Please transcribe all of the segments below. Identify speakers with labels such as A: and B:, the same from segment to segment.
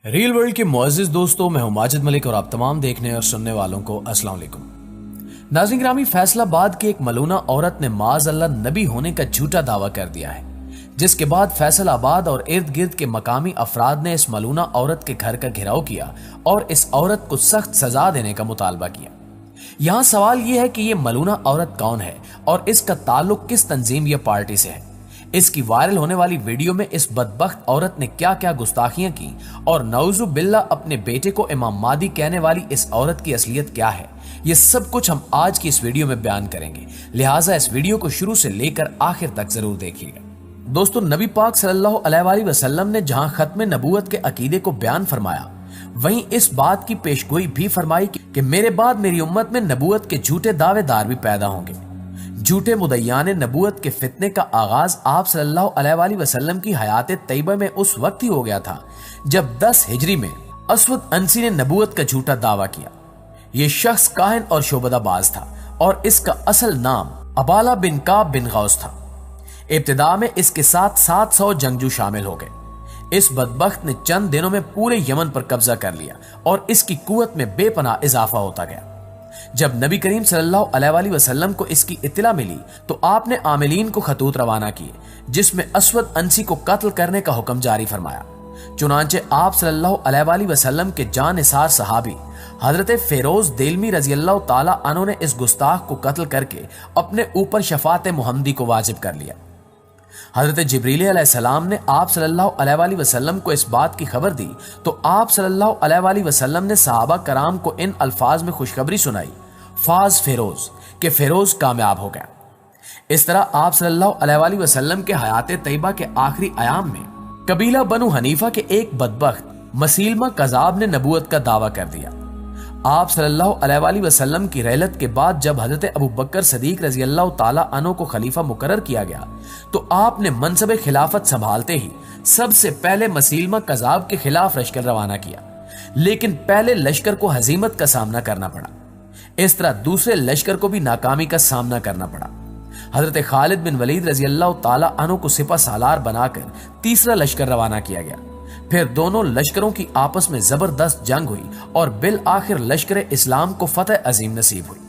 A: Rail world کے معزز دوستوں، میں ہوں ماجد ملک اور آپ تمام دیکھنے اور سننے والوں کو السلام علیکم۔ ناظرین گرامی، فیصل آباد کی ایک ملونہ عورت نے معاذ اللہ نبی ہونے کا جھوٹا دعویٰ کر دیا ہے، جس کے بعد فیصل آباد اور ارد گرد کے مقامی افراد نے اس ملونہ عورت کے گھر کا گھیراؤ کیا اور اس عورت کو سخت سزا دینے کا مطالبہ کیا۔ یہاں سوال یہ ہے کہ یہ ملونہ عورت کون ہے اور اس کا تعلق کس تنظیم یا پارٹی سے ہے۔ اس کی وائرل ہونے والی ویڈیو میں اس بدبخت عورت نے کیا کیا گستاخیاں کی اور نعوذ باللہ اپنے بیٹے کو امام مہدی کہنے والی اس عورت کی اصلیت کیا ہے، یہ سب کچھ ہم آج کی اس ویڈیو میں بیان کریں گے، لہٰذا اس ویڈیو کو شروع سے لے کر آخر تک ضرور دیکھیے گا۔ دوستو، نبی پاک صلی اللہ علیہ وآلہ وسلم نے جہاں ختم نبوت کے عقیدے کو بیان فرمایا، وہیں اس بات کی پیشگوئی بھی فرمائی کہ میرے بعد میری امت میں نبوت کے جھوٹے دعوے دار بھی پیدا ہوں گے۔ جھوٹے مدعیان نبوت کے فتنے کا آغاز آپ صلی اللہ علیہ وآلہ وسلم کی حیات طیبہ میں اس وقت ہی ہو گیا تھا جب 10 ہجری میں اسود انسی نے نبوت کا جھوٹا دعویٰ کیا۔ یہ شخص کاہن اور شعبدہ باز تھا اور اس کا اصل نام ابالہ بن کعب بن غوث تھا۔ ابتدا میں اس کے ساتھ 700 جنگجو شامل ہو گئے۔ اس بدبخت نے چند دنوں میں پورے یمن پر قبضہ کر لیا اور اس کی قوت میں بے پناہ اضافہ ہوتا گیا۔ جب نبی کریم صلی اللہ علیہ وآلہ وسلم کو اس کی اطلاع ملی تو آپ نے عاملین کو خطوط روانہ کیے جس میں اسود انسی کو قتل کرنے کا حکم جاری فرمایا۔ چنانچہ آپ صلی اللہ علیہ وآلہ وسلم کے جان نثار صحابی حضرت فیروز دیلمی رضی اللہ تعالی عنہ نے اس گستاخ کو قتل کر کے اپنے اوپر شفاعت محمدی کو واجب کر لیا۔ حضرت جبریل علیہ السلام نے آپ صلی اللہ علیہ وآلہ وسلم کو اس بات کی خبر دی تو آپ صلی اللہ علیہ وآلہ وسلم نے صحابہ کرام کو ان الفاظ میں خوشخبری سنائی: فاز فیروز، کہ فیروز کامیاب ہو گیا۔ اس طرح آپ صلی اللہ علیہ وآلہ وسلم کے حیات طیبہ کے آخری ایام میں قبیلہ بنو حنیفہ کے ایک بدبخت مسیلمہ کذاب نے نبوت کا دعویٰ کر دیا۔ آپ صلی اللہ علیہ وآلہ وسلم کی رحلت کے بعد جب حضرت ابو بکر صدیق رضی اللہ تعالی عنہ کو خلیفہ مقرر کیا گیا تو آپ نے منصب خلافت سنبھالتے ہی سب سے پہلے مسیلمہ کذاب کے خلاف لشکر روانہ کیا، لیکن پہلے لشکر کو ہزیمت کا سامنا کرنا پڑا۔ اس طرح دوسرے لشکر کو بھی ناکامی کا سامنا کرنا پڑا۔ حضرت خالد بن ولید رضی اللہ تعالی عنہ کو سپہ سالار بنا کر تیسرا لشکر روانہ کیا گیا۔ پھر دونوں لشکروں کی آپس میں زبردست جنگ ہوئی اور بالآخر لشکر اسلام کو فتح عظیم نصیب ہوئی۔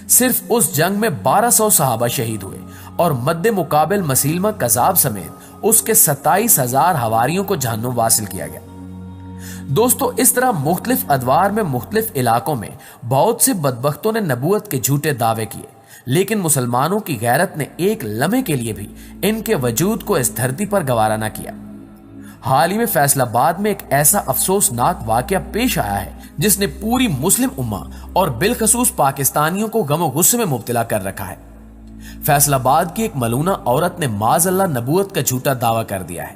A: صرف اس جنگ میں 1200 صحابہ شہید ہوئے اور مد مقابل مسیلمہ کذاب سمیت اس کے 27,000 حواریوں کو جہنم واصل کیا گیا۔ دوستو، اس طرح مختلف ادوار میں مختلف علاقوں میں بہت سے بدبختوں نے نبوت کے جھوٹے دعوے کیے، لیکن مسلمانوں کی غیرت نے ایک لمحے کے لیے بھی ان کے وجود کو اس دھرتی پر گوارا نہ کیا۔ حال ہی میں فیصل آباد میں ایک ایسا افسوسناک واقعہ پیش آیا ہے جس نے پوری مسلم امہ اور بالخصوص پاکستانیوں کو غم و غصے میں مبتلا کر رکھا ہے۔ فیصل آباد کی ایک ملونہ عورت نے معاذ اللہ نبوت کا جھوٹا دعویٰ کر دیا ہے۔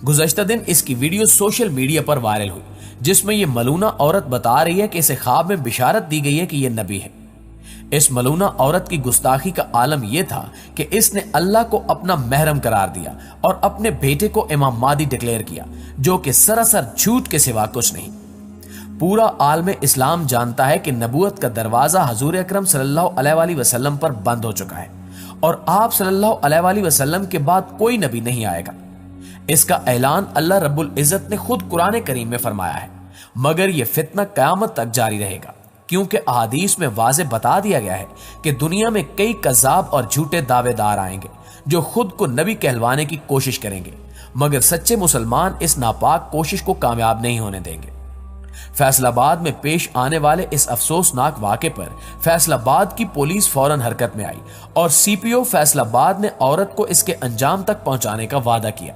A: گزشتہ دن اس کی ویڈیو سوشل میڈیا پر وائرل ہوئی جس میں یہ ملونہ عورت بتا رہی ہے کہ اسے خواب میں بشارت دی گئی ہے کہ یہ نبی ہے۔ اس ملونہ عورت کی گستاخی کا عالم یہ تھا کہ اس نے اللہ کو اپنا محرم قرار دیا اور اپنے بیٹے کو امام مہدی ڈکلیئر کیا، جو کہ سراسر جھوٹ کے سوا کچھ نہیں۔ پورا عالم اسلام جانتا ہے کہ نبوت کا دروازہ حضور اکرم صلی اللہ علیہ وآلہ وسلم پر بند ہو چکا ہے اور آپ صلی اللہ علیہ وآلہ وسلم کے بعد کوئی نبی نہیں آئے گا۔ اس کا اعلان اللہ رب العزت نے خود قرآن کریم میں فرمایا ہے، مگر یہ فتنہ قیامت تک جاری رہے گا، کیونکہ احادیث میں واضح بتا دیا گیا ہے کہ دنیا میں کئی کذاب اور جھوٹے دعوے دار آئیں گے جو خود کو نبی کہلوانے کی کوشش کریں گے، مگر سچے مسلمان اس ناپاک کوشش کو کامیاب نہیں ہونے دیں گے۔ فیصل آباد میں پیش آنے والے اس افسوسناک واقعے پر فیصل آباد کی پولیس فوراً حرکت میں آئی اور سی پی او فیصل آباد نے عورت کو اس کے انجام تک پہنچانے کا وعدہ کیا۔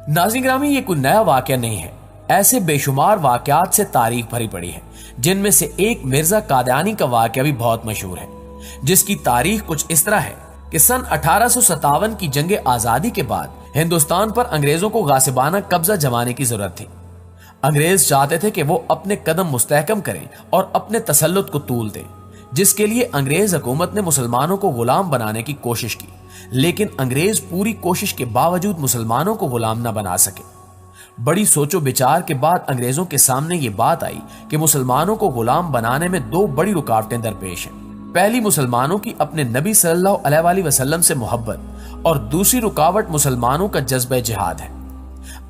A: ناظرین گرامی، یہ کوئی نیا واقعہ نہیں ہے، ایسے بے شمار واقعات سے تاریخ بھری پڑی ہے، جن میں سے ایک مرزا قادیانی کا واقعہ بھی بہت مشہور ہے، جس کی تاریخ کچھ اس طرح ہے کہ سن 1857 کی جنگ آزادی کے بعد ہندوستان پر انگریزوں کو غاصبانہ قبضہ جمانے کی ضرورت تھی۔ انگریز چاہتے تھے کہ وہ اپنے قدم مستحکم کریں اور اپنے تسلط کو طول دیں، جس کے لیے انگریز حکومت نے مسلمانوں کو غلام بنانے کی کوشش کی، لیکن انگریز پوری کوشش کے باوجود مسلمانوں کو غلام نہ بنا سکے۔ بڑی سوچ و بچار کے بعد انگریزوں کے سامنے یہ بات آئی کہ مسلمانوں کو غلام بنانے میں 2 بڑی رکاوٹیں درپیش ہیں۔ پہلی، مسلمانوں کی اپنے نبی صلی اللہ علیہ وآلہ وسلم سے محبت، اور دوسری رکاوٹ مسلمانوں کا جذبہ جہاد ہے۔